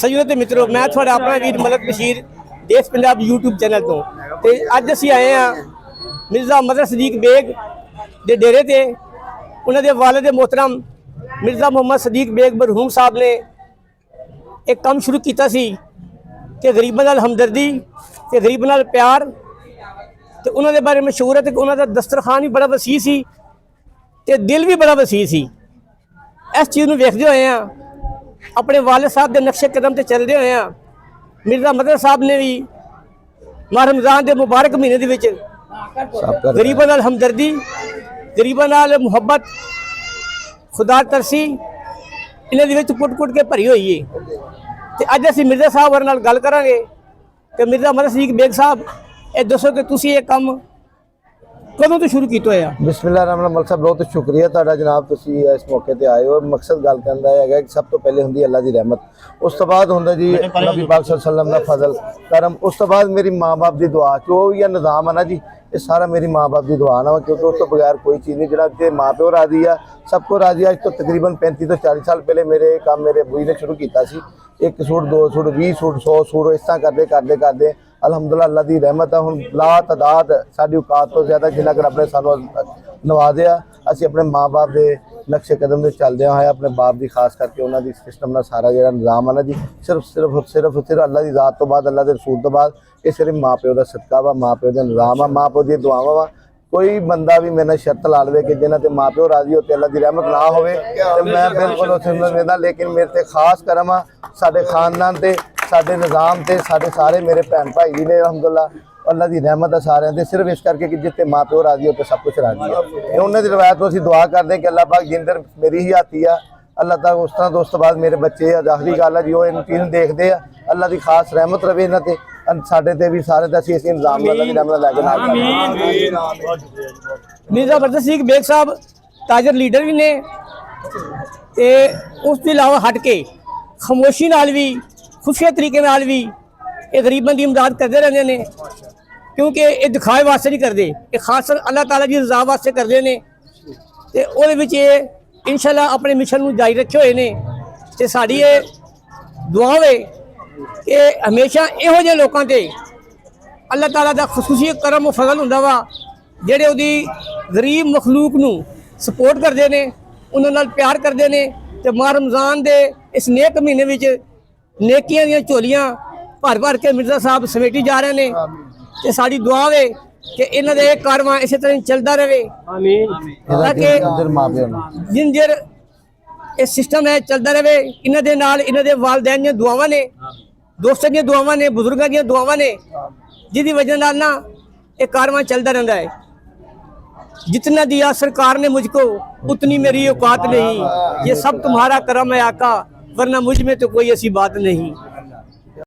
ਸਜਣੋ ਤੇ ਮਿੱਤਰੋ, ਮੈਂ ਤੁਹਾਡਾ ਆਪਣਾ ਵੀਰ ਮਲਕ ਬਸ਼ੀਰ ਦੇਸ਼ ਪੰਜਾਬ YouTube ਚੈਨਲ ਤੋਂ। ਤੇ ਅੱਜ ਅਸੀਂ ਆਏ ਹਾਂ ਮਿਰਜ਼ਾ ਮਦਰ ਸਦੀਕ ਬੇਗ ਦੇ ਡੇਰੇ ਤੇ। ਉਹਨਾਂ ਦੇ ਵਾਲਿਦ मोहतरम मिर्ज़ा मोहम्मद सदीक बेग मरहूम साहब ने एक काम शुरू किया सी कि गरीबों नाल हमदर्दी ते गरीबों नाल प्यार। तो उन्होंने बारे मशहूर है कि उन्होंने दस्तरखान भी बड़ा वसी सी ते दिल भी बड़ा वसी सी। इस चीज़ को वेखते हुए अपने वालिद साहब के नक्शे कदम से चलते हुए मिर्ज़ा मदर साहब ने भी माह रमज़ान के मुबारक महीने के विच गरीबों नाल हमदर्दी, गरीबों नाल मुहब्बत, खुदा तरसी इन्होंने पुट पुट के भरी हुई है। तो अज असी मिर्ज़ा साहब और गल करांगे कि मिर्ज़ा मदर सदीक बेग साहब ये दसो कि तुसीं ये काम कदों तो शुरू किया होया? बिस्मिल्लाह रहमान मलक साहब, बहुत शुक्रिया तुहाडा जनाब, तुसीं इस मौके ते आए हो। मकसद गल करन दा है कि सब तो पहले हुंदी अल्लाह दी रहमत, उस तो बाद हुंदा जी नबी पाक सल्लल्लाहु अलैहि वसल्लम दा फजल करम, उस तो बाद मेरी माँ बाप की दुआ। जो भी निज़ाम है ना जी, ये सारा मेरी माँ बाप की दुआ ना, क्योंकि उस तो बगैर कोई चीज़ नहीं। जरा कि माँ प्यो राजी है, सबको राजी। अज तो तकरीबन 35 तो 40 साल पहले मेरे काम मेरे अबू ने शुरू किया सी। 1 सूट 2 सूट 20 सूट 100 सूट इस तरह करते करते करते अलहमदुल्ला अल्लाह की रहमत है। हुण ला तादाद साडी औकात तो ज़्यादा जिन्ना कर अपने सानू नवाजिया। असीं अपने माँ बाप के नक्शे कदम से चलदे होए अपने बाप की खास करके उन्होंने सिस्टम का सारा जो निज़ाम है ना जी, सिर्फ अल्लाह की ज़ात तो बाद, अल्लाह के रसूल तो बाद, ये सिर्फ माँ प्यो का सदका वा, माँ प्यो का निज़ाम आ, माँ प्यो दी दुआवां वा। कोई बंदा भी मेरे शर्त ला लवे कि जिन्हां ते माँ प्यो राजी होते अल्लाह की रहमत ना होवे तो मैं बिल्कुल उस देना। लेकिन मेरे ते खास करम आ साडे खानदान ते, साडे निज़ाम ते, साडे सारे मेरे भैन भाई जी ने अलहमदुल्ला अल्लाह की रहमत है सारे ते। सिर्फ इस करके कि जितने माँ प्यो राजी होते सब कुछ राजी है। उन्होंने रवायत को असीं दुआ करते हैं कि अल्लाह पाक जिंदर मेरी ही हाथी आ अल्लाह तक उस तरह तो उस तो बाद मेरे बच्चे आखिरी गल है जी वो इन चीज़ देखते हैं। अल्लाह की खास रहमत रवे इन्हां ते, साडे ते भी सारे असीं इस इंतजाम अल्लाह की रहमत लैके नाल। मिर्ज़ा मदर सदीक बेग साहब ताजर लीडर भी ने ते उसके अलावा हट के खामोशी नाल भी, खुफिया तरीके नाल भी ये गरीबों की इमदाद करते रहते हैं। क्योंकि ये दिखाए वास्ते नहीं करते, ये खास अल्लाह ताला की रज़ा वास्ते करते हैं। तो ਉਹਦੇ ਵਿੱਚ ਇਹ इंशाअल्लाह अपने मिशन ਨੂੰ जारी रखे हुए हैं। तो साड़ी ये दुआ है कि हमेशा इहो ਜਿਹੇ लोगों से अल्लाह ताला का खसूसी करम और फजल हुंदा वा, ਜਿਹੜੇ ਉਹਦੀ गरीब मखलूक ਨੂੰ सपोर्ट करते हैं, उन्हां नाल प्यार करते हैं। तो माह रमज़ान के इस नेक महीने में नेकियां दी झोलियां भर भर के मिर्ज़ा साहब समेटी जा रहे हैं। तो साड़ी दुआ है कि इन्हां दे कारवां इस तरह चलता रहे, ताकि जिन देर ये सिस्टम है चलता रहे। इन्हां दे नाल इन्हां दे वालदैन दी दुआवां ने, दोस्तां दी दुआवां ने, बुजुर्गां दी दुआवां ने, जिहदी वजह नाल ना ये कारवां चलता रहता है। जितना दिया सरकार ने मुझको उतनी मेरी औकात नहीं, ये सब तुम्हारा करम है आका, वरना मुझ में तो कोई ऐसी बात नहीं।